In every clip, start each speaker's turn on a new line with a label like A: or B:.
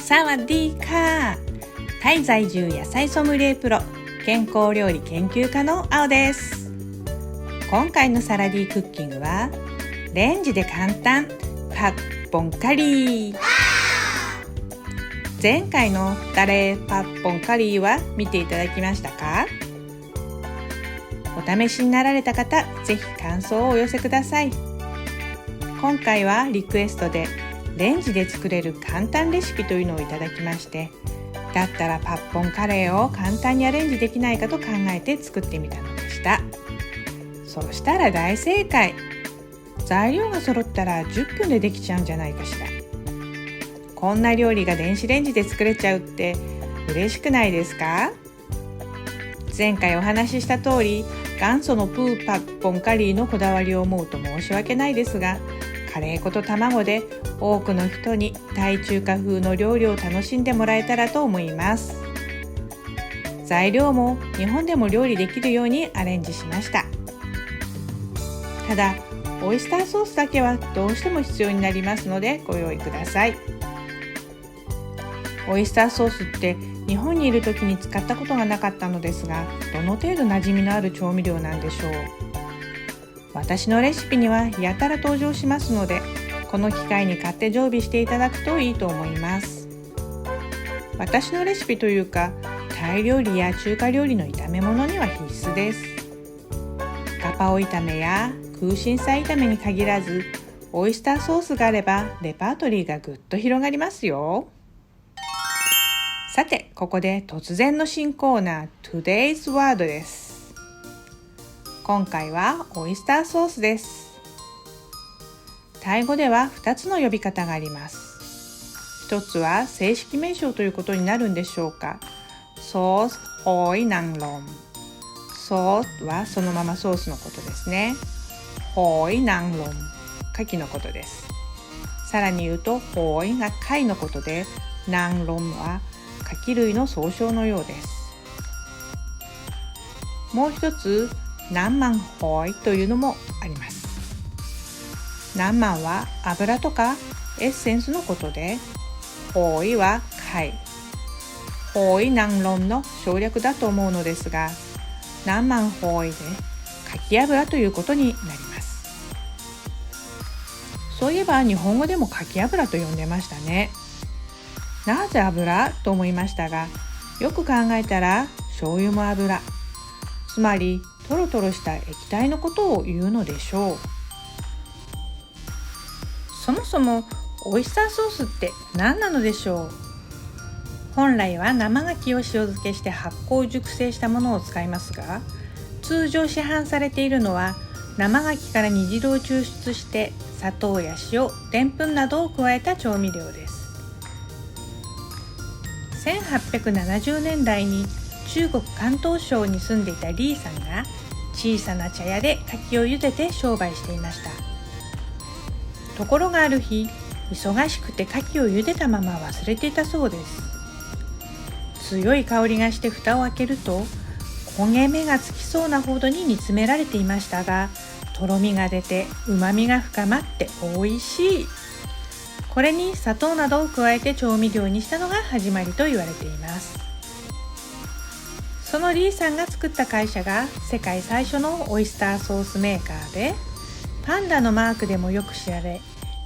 A: サワディーカー。タイ在住野菜ソムリエプロ健康料理研究家の青です。今回のサラディクッキングはレンジで簡単パッポンカリー。前回のダレーパッポンカリーは見ていただきましたか？お試しになられた方、ぜひ感想をお寄せください。今回はリクエストでレンジで作れる簡単レシピというのをいただきまして、だったらパッポンカレーを簡単にアレンジできないかと考えて作ってみたのでした。そしたら大正解。材料が揃ったら10分でできちゃうんじゃないかしら。こんな料理が電子レンジで作れちゃうって嬉しくないですか？前回お話しした通り、元祖のプーパッポンカリーのこだわりを思うと申し訳ないですが、カレー粉と卵で多くの人にタイ中華風の料理を楽しんでもらえたらと思います。材料も日本でも料理できるようにアレンジしました。ただ、オイスターソースだけはどうしても必要になりますのでご用意ください。オイスターソースって日本にいる時に使ったことがなかったのですが、どの程度馴染みのある調味料なんでしょう。私のレシピにはやたら登場しますので、この機会に買って常備していただくといいと思います。私のレシピというか、タイ料理や中華料理の炒め物には必須です。ガパオ炒めや空心菜炒めに限らず、オイスターソースがあればレパートリーがぐっと広がりますよ。さて、ここで突然の新コーナー Today's Word です。今回はオイスターソースです。タイ語では2つの呼び方があります。一つは正式名称ということになるんでしょうか。ソースホイナンロン。ソースはそのままソースのことですね。ホイナンロン、牡蠣のことです。さらに言うと、ホイが貝のことで、ナンロンは牡蠣類の総称のようです。もう一つ、ナンマンホイというのもあります。ナンマンは油とかエッセンスのことで、ホイは貝、ホイナンロンの省略だと思うのですが、ナンマンホイで牡蠣油ということになります。そういえば日本語でも牡蠣油と呼んでましたね。なぜ油と思いましたが、よく考えたら醤油も油、つまりトロトロした液体のことを言うのでしょう。そもそもオイスターソースって何なのでしょう。本来は生牡蠣を塩漬けして発酵熟成したものを使いますが、通常市販されているのは生牡蠣から煮汁を抽出して砂糖や塩、でんぷんなどを加えた調味料です。1870年代に中国広東省に住んでいたリーさんが小さな茶屋で牡蠣を茹でて商売していました。ところがある日、忙しくて牡蠣を茹でたまま忘れていたそうです。強い香りがして蓋を開けると、焦げ目がつきそうなほどに煮詰められていましたが、とろみが出て旨みが深まって美味しい。これに砂糖などを加えて調味料にしたのが始まりと言われています。そのリーさんが作った会社が世界最初のオイスターソースメーカーで、パンダのマークでもよく知られ、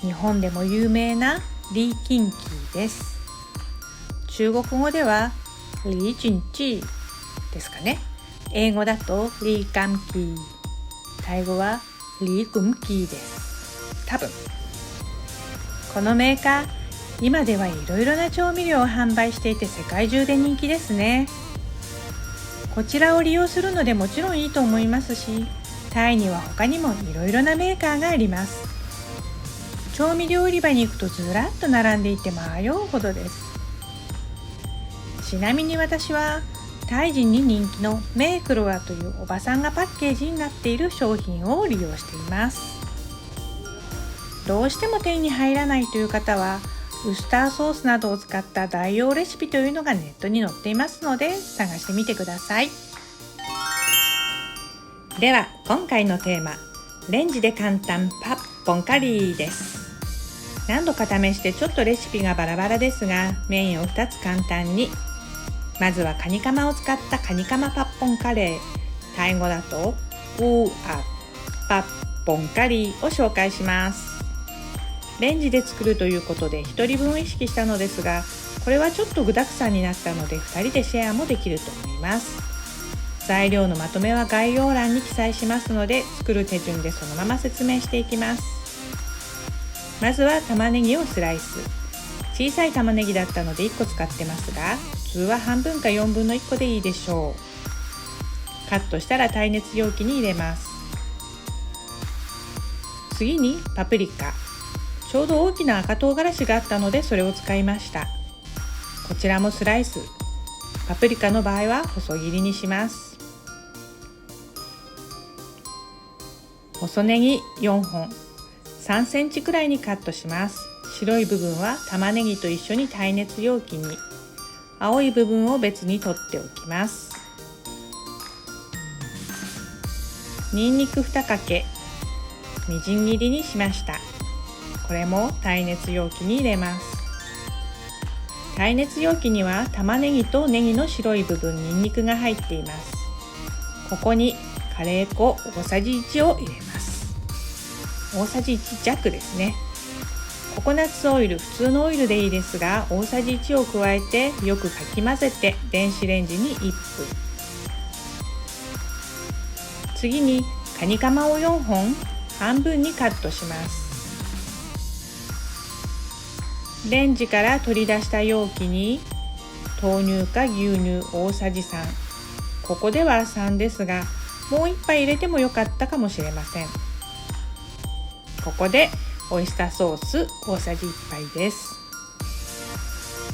A: 日本でも有名なリーキンキーです。中国語ではリーチンチーですかね。英語だとリーカンキー、タイ語はリークムキーです。多分このメーカー、今ではいろいろな調味料を販売していて世界中で人気ですね。こちらを利用するのでもちろんいいと思いますし、タイには他にもいろいろなメーカーがあります。調味料売り場に行くとずらっと並んでいて迷うほどです。ちなみに私はタイ人に人気のメークロアというおばさんがパッケージになっている商品を利用しています。どうしても手に入らないという方は、ウスターソースなどを使った代用レシピというのがネットに載っていますので探してみてください。では今回のテーマ、レンジで簡単パッポンカリーです。何度か試してちょっとレシピがバラバラですが、メインを2つ簡単に。まずはカニカマを使ったカニカマパッポンカレー、タイ語だとウーアパッポンカリーを紹介します。レンジで作るということで1人分を意識したのですが、これはちょっと具沢山になったので2人でシェアもできると思います。材料のまとめは概要欄に記載しますので、作る手順でそのまま説明していきます。まずは玉ねぎをスライス。小さい玉ねぎだったので1個使ってますが、普通は半分か4分の1個でいいでしょう。カットしたら耐熱容器に入れます。次にパプリカ。ちょうど大きな赤唐辛子があったのでそれを使いました。こちらもスライス。パプリカの場合は細切りにします。細ネギ4本。3センチくらいにカットします。白い部分は玉ねぎと一緒に耐熱容器に、青い部分を別に取っておきます。にんにく2かけ、みじん切りにしました。これも耐熱容器に入れます。耐熱容器には玉ねぎとネギの白い部分、にんにくが入っています。ここにカレー粉大さじ1を入れます。大さじ1弱ですね。ココナッツオイル、普通のオイルでいいですが、大さじ1を加えてよくかき混ぜて電子レンジに1分。次にカニカマを4本半分にカットします。レンジから取り出した容器に豆乳か牛乳大さじ3。ここでは3ですが、もう1杯入れてもよかったかもしれません。ここでオイスターソース大さじ1杯です。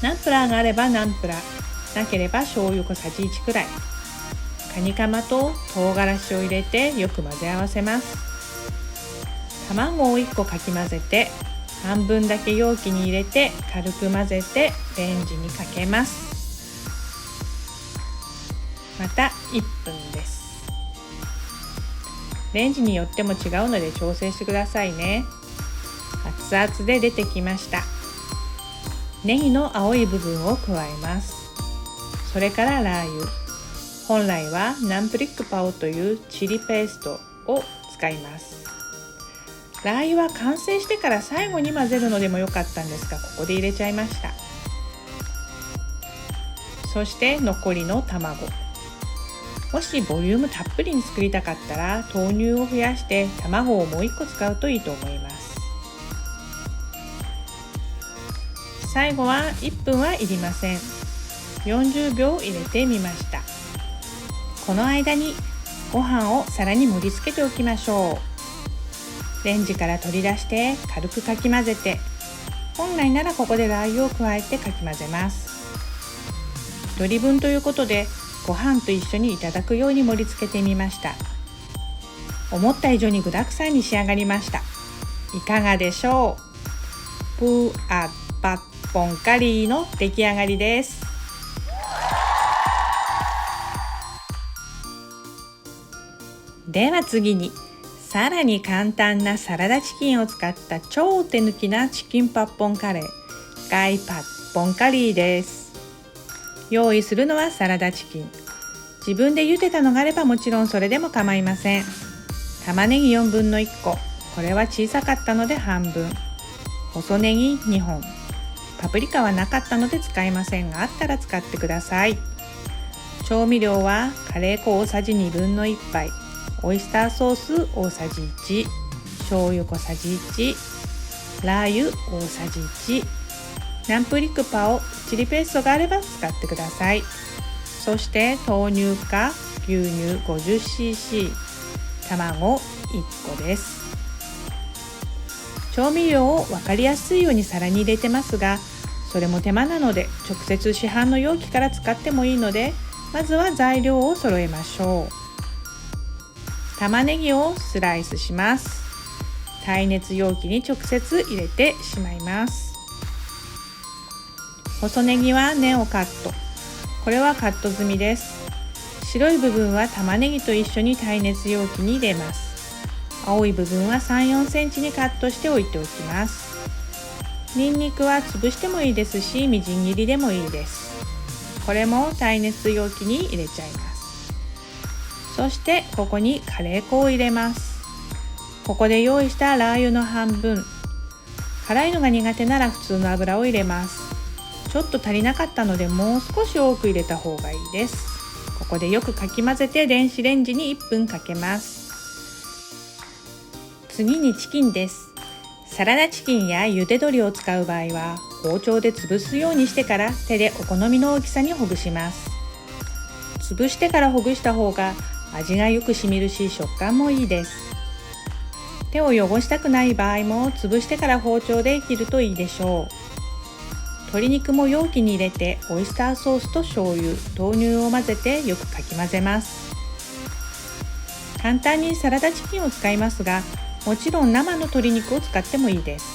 A: ナンプラーがあればナンプラー、なければ醤油小さじ1くらい。カニカマと唐辛子を入れてよく混ぜ合わせます。卵を1個かき混ぜて、半分だけ容器に入れて軽く混ぜてレンジにかけます。また1分です。レンジによっても違うので調整してくださいね。熱々で出てきました。ネギの青い部分を加えます。それからラー油。本来はナンプリックパオというチリペーストを使います。ラー油は完成してから最後に混ぜるのでもよかったんですが、ここで入れちゃいました。そして残りの卵。もしボリュームたっぷりに作りたかったら豆乳を増やして卵をもう1個使うといいと思います。最後は1分はいりません。40秒入れてみました。この間にご飯を皿に盛り付けておきましょう。レンジから取り出して軽くかき混ぜて、本来ならここでラー油を加えてかき混ぜます。1人分ということでご飯と一緒にいただくように盛り付けてみました。思った以上に具沢山に仕上がりました。いかがでしょう。プーアッパッポンカリーの出来上がりです。では次に、さらに簡単なサラダチキンを使った超手抜きなチキンパッポンカレー、ガイパッポンカリーです。用意するのはサラダチキン。自分で茹でたのがあればもちろんそれでも構いません。玉ねぎ4分の1個、これは小さかったので半分。細ネギ2本。パプリカはなかったので使いませんが、あったら使ってください。調味料はカレー粉大さじ1/2杯、オイスターソース大さじ1、醤油小さじ1、ラー油大さじ1、ナンプリックパオチリペーストがあれば使ってください。そして豆乳か牛乳 50cc、 卵1個です。調味料を分かりやすいように皿に入れてますが、それも手間なので直接市販の容器から使ってもいいので、まずは材料を揃えましょう。玉ねぎをスライスします。耐熱容器に直接入れてしまいます。細ネギは根をカット。これはカット済みです。白い部分は玉ねぎと一緒に耐熱容器に入れます。青い部分は 3,4 センチにカットしておいておきます。ニンニクは潰してもいいですし、みじん切りでもいいです。これも耐熱容器に入れちゃいます。そしてここにカレー粉を入れます。ここで用意したラー油の半分、辛いのが苦手なら普通の油を入れます。ちょっと足りなかったのでもう少し多く入れた方がいいです。ここでよくかき混ぜて電子レンジに1分かけます。次にチキンです。サラダチキンや茹で鶏を使う場合は包丁で潰すようにしてから手でお好みの大きさにほぐします。潰してからほぐした方が味がよく染みるし食感もいいです。手を汚したくない場合も潰してから包丁で切るといいでしょう。鶏肉も容器に入れてオイスターソースと醤油、豆乳を混ぜてよくかき混ぜます。簡単にサラダチキンを使いますが、もちろん生の鶏肉を使ってもいいです。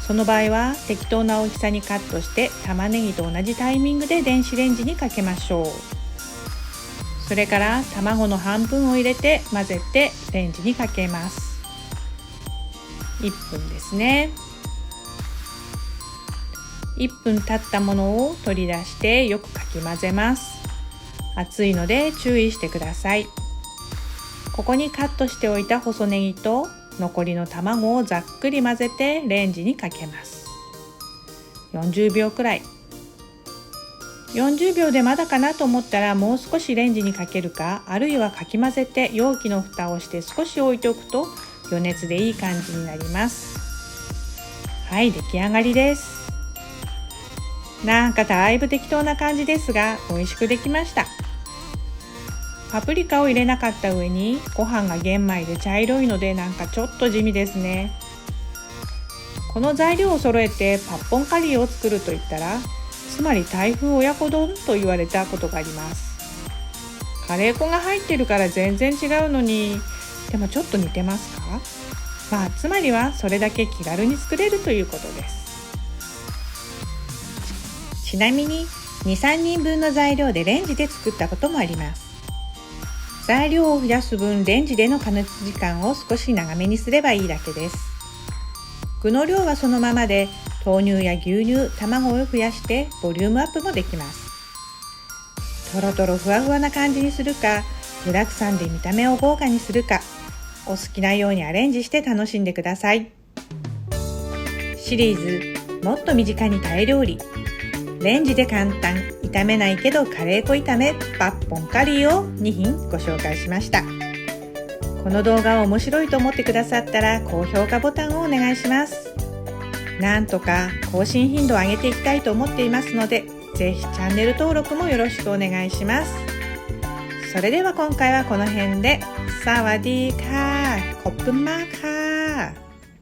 A: その場合は適当な大きさにカットして玉ねぎと同じタイミングで電子レンジにかけましょう。それから卵の半分を入れて混ぜてレンジにかけます。1分ですね。1分経ったものを取り出してよくかき混ぜます。熱いので注意してください。ここにカットしておいた細ネギと残りの卵をざっくり混ぜてレンジにかけます。40秒くらい。40秒でまだかなと思ったらもう少しレンジにかけるか、あるいはかき混ぜて容器の蓋をして少し置いておくと余熱でいい感じになります。はい、出来上がりです。なんかだいぶ適当な感じですが美味しくできました。パプリカを入れなかった上にご飯が玄米で茶色いのでなんかちょっと地味ですね。この材料を揃えてパッポンカリーを作ると言ったら、つまり台風親子丼と言われたことがあります。カレー粉が入ってるから全然違うのに、でもちょっと似てますか？つまりはそれだけ気軽に作れるということです。ちなみに 2,3 人分の材料でレンジで作ったこともあります。材料を増やす分レンジでの加熱時間を少し長めにすればいいだけです。具の量はそのままで豆乳や牛乳、卵を増やしてボリュームアップもできます。とろとろふわふわな感じにするか、具沢山で見た目を豪華にするか、お好きなようにアレンジして楽しんでください。シリーズもっと身近にタイ料理、レンジで簡単、炒めないけどカレー粉炒めパッポンカリーを2品ご紹介しました。この動画を面白いと思ってくださったら高評価ボタンをお願いします。なんとか更新頻度を上げていきたいと思っていますので、ぜひチャンネル登録もよろしくお願いします。それでは今回はこの辺で。サワディーカー、コップンマーカー。